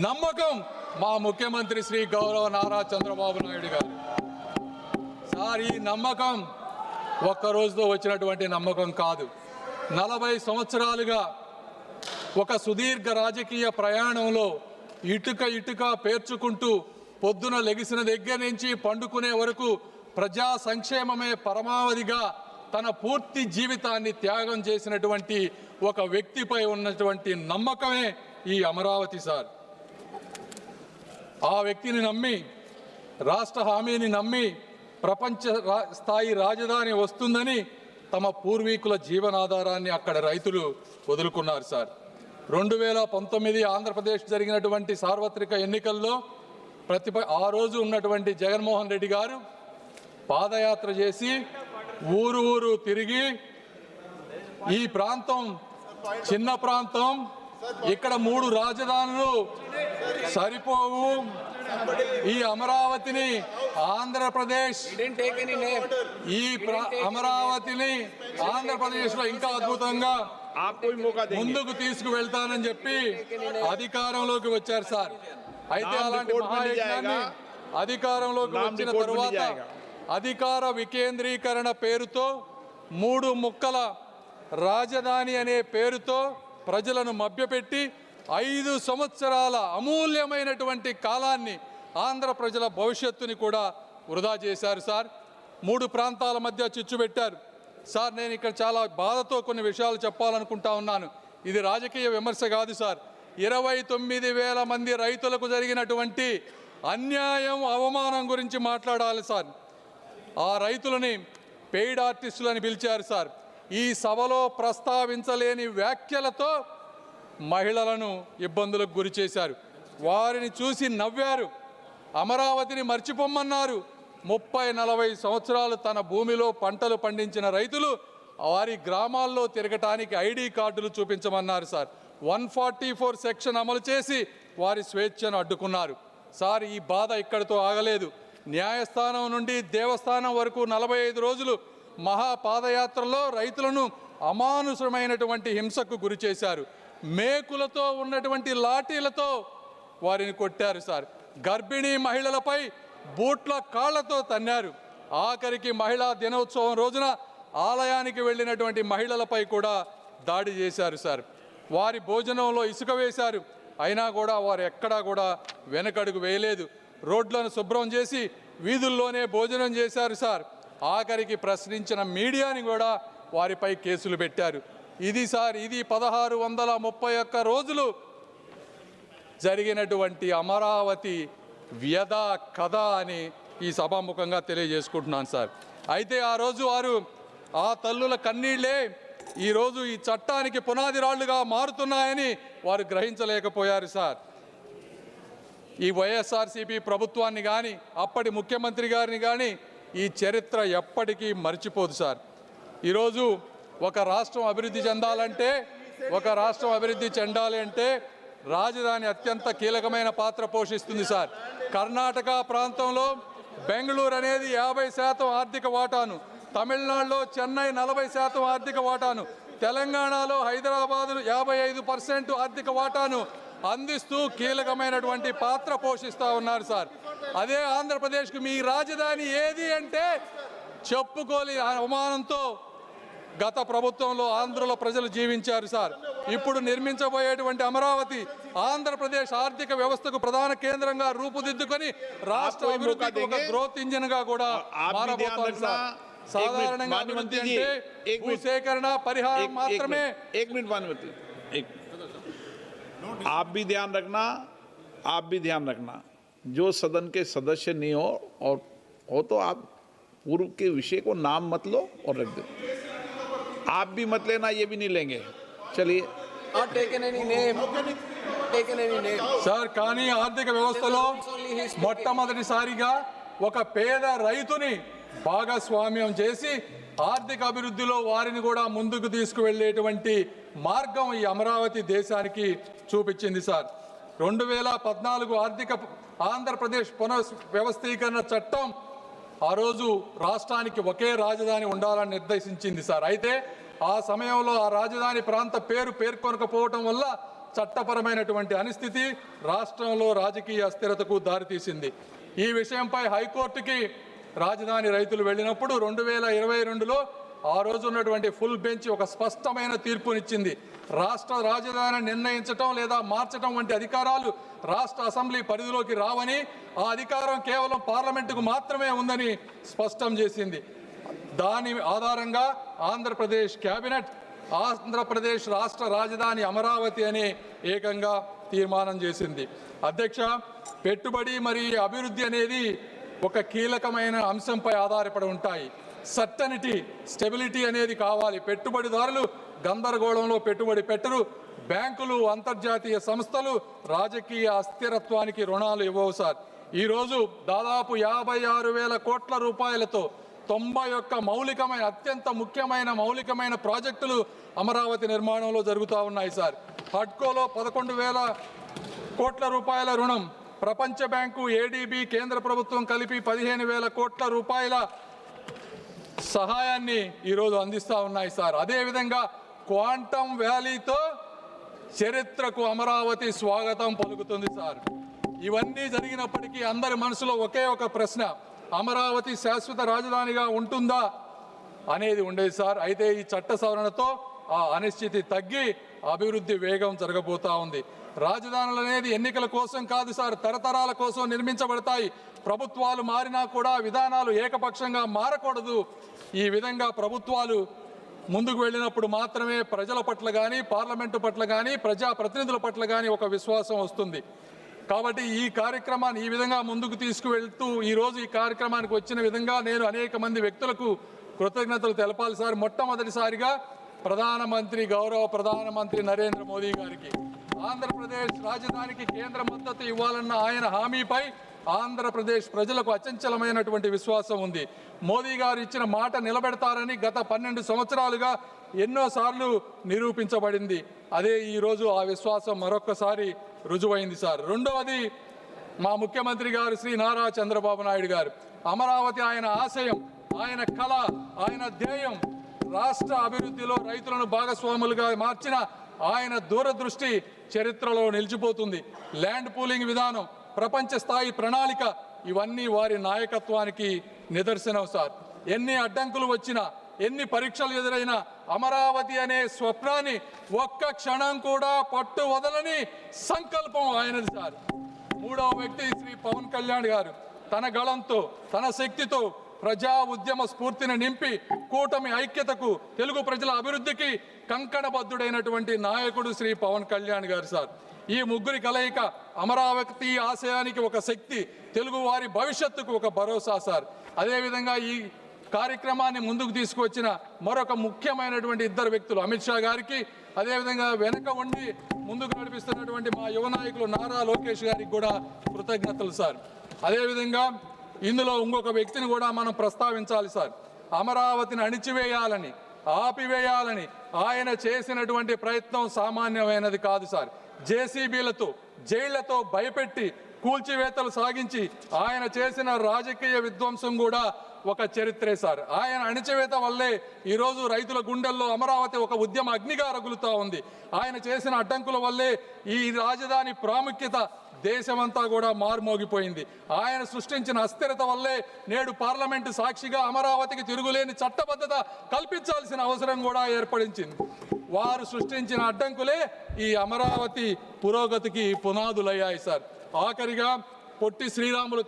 నమ్మకం మా ముఖ్యమంత్రి శ్రీ గౌరవ నారా చంద్రబాబు నాయుడు గారు. సార్, ఈ నమ్మకం ఒక్క రోజుతో వచ్చినటువంటి నమ్మకం కాదు. 40 సంవత్సరాలుగా ఒక సుదీర్ఘ రాజకీయ ప్రయాణంలో ఇటుక పేర్చుకుంటూ పొద్దున లెగిసిన దగ్గర నుంచి పండుకునే వరకు ప్రజా సంక్షేమమే పరమావధిగా తన పూర్తి జీవితాన్ని త్యాగం చేసినటువంటి ఒక వ్యక్తిపై ఉన్నటువంటి నమ్మకమే ఈ అమరావతి సార్. ఆ వ్యక్తిని నమ్మి, రాష్ట్ర హామీని నమ్మి ప్రపంచ స్థాయి రాజధాని వస్తుందని తమ పూర్వీకుల జీవనాధారాన్ని అక్కడ రైతులు వదులుకున్నారు సార్. 2019 ఆంధ్రప్రదేశ్ జరిగినటువంటి సార్వత్రిక ఎన్నికల్లో ఆ రోజు ఉన్నటువంటి జగన్మోహన్ రెడ్డి గారు పాదయాత్ర చేసి ఊరు తిరిగి ఈ ప్రాంతం చిన్న ప్రాంతం, ఇక్కడ 3 రాజధానులు సరిపోవు, ఈ అమరావతిని ఆంధ్రప్రదేశ్లో ఇంకా అద్భుతంగా ముందుకు తీసుకువెళ్తానని చెప్పి అధికారంలోకి వచ్చారు సార్. అయితే అలాంటి మహాయజ్ఞాన్ని అధికారంలోకి వచ్చిన తరువాత అధికార వికేంద్రీకరణ పేరుతో 3 ముక్కల రాజధాని అనే పేరుతో ప్రజలను మభ్యపెట్టి 5 సంవత్సరాల అమూల్యమైనటువంటి కాలాన్ని, ఆంధ్ర ప్రజల భవిష్యత్తుని కూడా వృధా చేశారు సార్. 3 ప్రాంతాల మధ్య చిచ్చు పెట్టారు సార్. నేను ఇక్కడ చాలా బాధతో కొన్ని విషయాలు చెప్పాలనుకుంటా ఉన్నాను. ఇది రాజకీయ విమర్శ కాదు సార్. 29,000 మంది రైతులకు జరిగినటువంటి అన్యాయం, అవమానం గురించి మాట్లాడాలి సార్. ఆ రైతులని పెయిడ్ ఆర్టిస్టులని పిలిచారు సార్. ఈ సభలో ప్రస్తావించలేని వ్యాఖ్యలతో మహిళలను ఇబ్బందులకు గురి చేశారు. వారిని చూసి నవ్వారు. అమరావతిని మర్చిపోమ్మన్నారు. 30-40 సంవత్సరాలు తన భూమిలో పంటలు పండించిన రైతులు వారి గ్రామాల్లో తిరగటానికి ఐడి కార్డులు చూపించమన్నారు సార్. 144 సెక్షన్ అమలు చేసి వారి స్వేచ్ఛను అడ్డుకున్నారు సార్. ఈ బాధ ఇక్కడితో ఆగలేదు. న్యాయస్థానం నుండి దేవస్థానం వరకు 45 రోజులు మహాపాదయాత్రలో రైతులను అమానుషమైనటువంటి హింసకు గురి చేశారు. మేకులతో ఉన్నటువంటి లాఠీలతో వారిని కొట్టారు సార్. గర్భిణీ మహిళలపై బూట్ల కాళ్లతో తన్నారు. ఆఖరికి మహిళా దినోత్సవం రోజున ఆలయానికి వెళ్ళినటువంటి మహిళలపై కూడా దాడి చేశారు సార్. వారి భోజనంలో ఇసుక వేశారు. అయినా కూడా వారు ఎక్కడా కూడా వెనకడుగు వేయలేదు. రోడ్లను శుభ్రం చేసి వీధుల్లోనే భోజనం చేశారు సార్. ఆఖరికి ప్రశ్నించిన మీడియాని కూడా వారిపై కేసులు పెట్టారు. ఇది సార్, ఇది 1631 రోజులు జరిగినటువంటి అమరావతి వ్యధ కథ అని ఈ సభాముఖంగా తెలియజేసుకుంటున్నాను సార్. అయితే ఆ రోజు వారు ఆ తల్లుల కన్నీళ్లే ఈరోజు ఈ చట్టానికి పునాది రాళ్లుగా మారుతున్నాయని వారు గ్రహించలేకపోయారు సార్. ఈ వైఎస్ఆర్సీపీ ప్రభుత్వాన్ని కానీ, అప్పటి ముఖ్యమంత్రి గారిని కానీ ఈ చరిత్ర ఎప్పటికీ మర్చిపోదు సార్. ఈరోజు ఒక రాష్ట్రం అభివృద్ధి చెందాలంటే, రాజధాని అత్యంత కీలకమైన పాత్ర పోషిస్తుంది సార్. కర్ణాటక ప్రాంతంలో బెంగళూరు అనేది 50% ఆర్థిక వాటాను, తమిళనాడులో చెన్నై 40% ఆర్థిక వాటాను, తెలంగాణలో హైదరాబాదు 55% ఆర్థిక వాటాను అందిస్తూ కీలకమైనటువంటి పాత్ర పోషిస్తూ ఉన్నారు సార్. అదే ఆంధ్రప్రదేశ్కు మీ రాజధాని ఏది అంటే చెప్పుకోలేని అవమానంతో గత ప్రభుత్వంలో ఆంధ్రలో ప్రజలు జీవించారు సార్. ఇప్పుడు నిర్మించబోయేటువంటి అమరావతి ఆంధ్రప్రదేశ్ ఆర్థిక వ్యవస్థకు ప్రధాన కేంద్రంగా రూపుదిద్దుకొని రాష్ట్ర అభివృద్ధికి ఒక గ్రోత్ ఇంజిన్ గా కూడా మారబోతోంది సార్. సాధారణంగా అభివృద్ధి అంటే భూసేకరణ, పరిహారం మాత్రమే. आप भी ध्यान रखना जो सदन के सदस्य नहीं हो और हो तो आप पूर्व के विषय को नाम मत लो और रख दो. आप भी मत लेना, ये भी नहीं लेंगे. चलिए. సార్, కానీ ఆర్థిక వ్యవస్థలో మొట్టమొదటిసారిగా ఒక పేద రైతుని భాగస్వామ్యం చేసి ఆర్థిక అభివృద్ధిలో వారిని కూడా ముందుకు తీసుకువెళ్ళేటువంటి మార్గం ఈ అమరావతి దేశానికి చూపించింది సార్. 2014 ఆంధ్రప్రదేశ్ పునర్వ్యవస్థీకరణ చట్టం ఆ రోజు రాష్ట్రానికి ఒకే రాజధాని ఉండాలని నిర్దేశించింది సార్. అయితే ఆ సమయంలో ఆ రాజధాని ప్రాంత పేరు పేర్కొనకపోవటం వల్ల చట్టపరమైనటువంటి అనిస్థితి రాష్ట్రంలో రాజకీయ అస్థిరతకు దారితీసింది. ఈ విషయంపై హైకోర్టుకి రాజధాని రైతులు వెళ్ళినప్పుడు 2022లో ఆ రోజు ఉన్నటువంటి ఫుల్ బెంచ్ ఒక స్పష్టమైన తీర్పునిచ్చింది. రాష్ట్ర రాజధాని నిర్ణయించటం లేదా మార్చడం వంటి అధికారాలు రాష్ట్ర అసెంబ్లీ పరిధిలోకి రావని, ఆ అధికారం కేవలం పార్లమెంటుకు మాత్రమే ఉందని స్పష్టం చేసింది. దాని ఆధారంగా ఆంధ్రప్రదేశ్ కేబినెట్ ఆంధ్రప్రదేశ్ రాష్ట్ర రాజధాని అమరావతి అనే ఏకంగా తీర్మానం చేసింది. అధ్యక్ష, పెట్టుబడి మరియు అభివృద్ధి అనేది ఒక కీలకమైన అంశంపై ఆధారపడి ఉంటాయి. సర్టనిటీ, స్టెబిలిటీ అనేది కావాలి. పెట్టుబడిదారులు గందరగోళంలో పెట్టుబడి పెట్టరు. బ్యాంకులు, అంతర్జాతీయ సంస్థలు రాజకీయ అస్థిరత్వానికి రుణాలు ఇవ్వవు సార్. ఈరోజు దాదాపు 56,000 కోట్ల రూపాయలతో 91 అత్యంత ముఖ్యమైన మౌలికమైన ప్రాజెక్టులు అమరావతి నిర్మాణంలో జరుగుతూ ఉన్నాయి సార్. హడ్కోలో 11,000 కోట్ల రూపాయల రుణం, ప్రపంచ బ్యాంకు, ఏడీబీ, కేంద్ర ప్రభుత్వం కలిపి 15,000 కోట్ల రూపాయల సహాయాన్ని ఈరోజు అందిస్తూ ఉన్నాయి సార్. అదేవిధంగా క్వాంటమ్ వ్యాలీతో చరిత్రకు అమరావతి స్వాగతం పలుకుతుంది సార్. ఇవన్నీ జరిగినప్పటికీ అందరి మనసులో ఒకే ఒక ప్రశ్న, అమరావతి శాశ్వత రాజధానిగా ఉంటుందా అనేది ఉండేది సార్. అయితే ఈ చట్ట సవరణతో ఆ అనిశ్చితి తగ్గి అభివృద్ధి వేగం జరగబోతా ఉంది. రాజధానులు అనేది ఎన్నికల కోసం కాదు సార్, తరతరాల కోసం నిర్మించబడతాయి. ప్రభుత్వాలు మారినా కూడా విధానాలు ఏకపక్షంగా మారకూడదు. ఈ విధంగా ప్రభుత్వాలు ముందుకు వెళ్ళినప్పుడు మాత్రమే ప్రజల పట్ల కానీ, పార్లమెంటు పట్ల కానీ, ప్రజాప్రతినిధుల పట్ల కానీ ఒక విశ్వాసం వస్తుంది. కాబట్టి ఈ కార్యక్రమాన్ని ఈ విధంగా ముందుకు తీసుకువెళ్తూ ఈరోజు ఈ కార్యక్రమానికి వచ్చిన విధంగా నేను అనేక మంది వ్యక్తులకు కృతజ్ఞతలు తెలపాలి సార్. మొట్టమొదటిసారిగా గౌరవ ప్రధానమంత్రి నరేంద్ర మోదీ గారికి ఆంధ్రప్రదేశ్ రాజధానికి కేంద్ర మద్దతు ఇవ్వాలన్న ఆయన హామీపై ఆంధ్రప్రదేశ్ ప్రజలకు అచంచలమైనటువంటి విశ్వాసం ఉంది. మోదీ గారు ఇచ్చిన మాట నిలబెడతారని గత 12 సంవత్సరాలుగా ఎన్నోసార్లు నిరూపించబడింది. అదే ఈరోజు ఆ విశ్వాసం మరొక్కసారి రుజువైంది సార్. రెండవది, మా ముఖ్యమంత్రి గారు శ్రీ నారా చంద్రబాబు నాయుడు గారు అమరావతి ఆయన ఆశయం, ఆయన కళ, ఆయన ధ్యేయం. రాష్ట్ర అభివృద్ధిలో రైతులను భాగస్వాములుగా మార్చిన ఆయన దూరదృష్టి చరిత్రలో నిలిచిపోతుంది. ల్యాండ్ పూలింగ్ విధానం, ప్రపంచ స్థాయి ప్రణాళిక, ఇవన్నీ వారి నాయకత్వానికి నిదర్శనం సార్. ఎన్ని అడ్డంకులు వచ్చినా, ఎన్ని పరీక్షలు ఎదురైనా అమరావతి అనే స్వప్నాన్ని ఒక్క క్షణం కూడా పట్టు వదలని సంకల్పం ఆయనది సార్. మూడవ వ్యక్తి శ్రీ పవన్ కళ్యాణ్ గారు తన గళంతో, తన శక్తితో ప్రజా ఉద్యమ స్ఫూర్తిని నింపి కూటమి ఐక్యతకు, తెలుగు ప్రజల అభివృద్ధికి కంకణబద్ధుడైనటువంటి నాయకుడు శ్రీ పవన్ కళ్యాణ్ గారు సార్. ఈ ముగ్గురి కలయిక అమరావతి ఆశయానికి ఒక శక్తి, తెలుగు వారి భవిష్యత్తుకు ఒక భరోసా సార్. అదేవిధంగా ఈ కార్యక్రమాన్ని ముందుకు తీసుకువచ్చిన మరొక ముఖ్యమైనటువంటి ఇద్దరు వ్యక్తులు అమిత్ షా గారికి, అదేవిధంగా వెనక ఉండి ముందుకు నడిపిస్తున్నటువంటి మా యువ నాయకులు నారా లోకేష్ గారికి కూడా కృతజ్ఞతలు సార్. అదేవిధంగా ఇందులో ఇంకొక వ్యక్తిని కూడా మనం ప్రస్తావించాలి సార్. అమరావతిని అణిచివేయాలని, ఆపివేయాలని ఆయన చేసినటువంటి ప్రయత్నం సామాన్యమైనది కాదు సార్. జేసీబీలతో, జైళ్లతో భయపెట్టి కూల్చివేతలు సాగించి ఆయన చేసిన రాజకీయ విధ్వంసం కూడా ఒక చరిత్రే సార్. ఆయన అణిచివేత వల్లే ఈరోజు రైతుల గుండెల్లో అమరావతి ఒక ఉద్యమ అగ్నిగా రగులుతూ ఉంది. ఆయన చేసిన అడ్డంకుల వల్లే ఈ రాజధాని ప్రాముఖ్యత దేశమంతా కూడా మారుమోగిపోయింది. ఆయన సృష్టించిన అస్థిరత వల్లే నేడు పార్లమెంటు సాక్షిగా అమరావతికి తిరుగులేని చట్టబద్ధత కల్పించాల్సిన అవసరం కూడా ఏర్పడించింది. వారు సృష్టించిన అడ్డంకులే ఈ అమరావతి పురోగతికి పునాదులయ్యాయి సార్. ఆఖరిగా పొట్టి శ్రీరాములు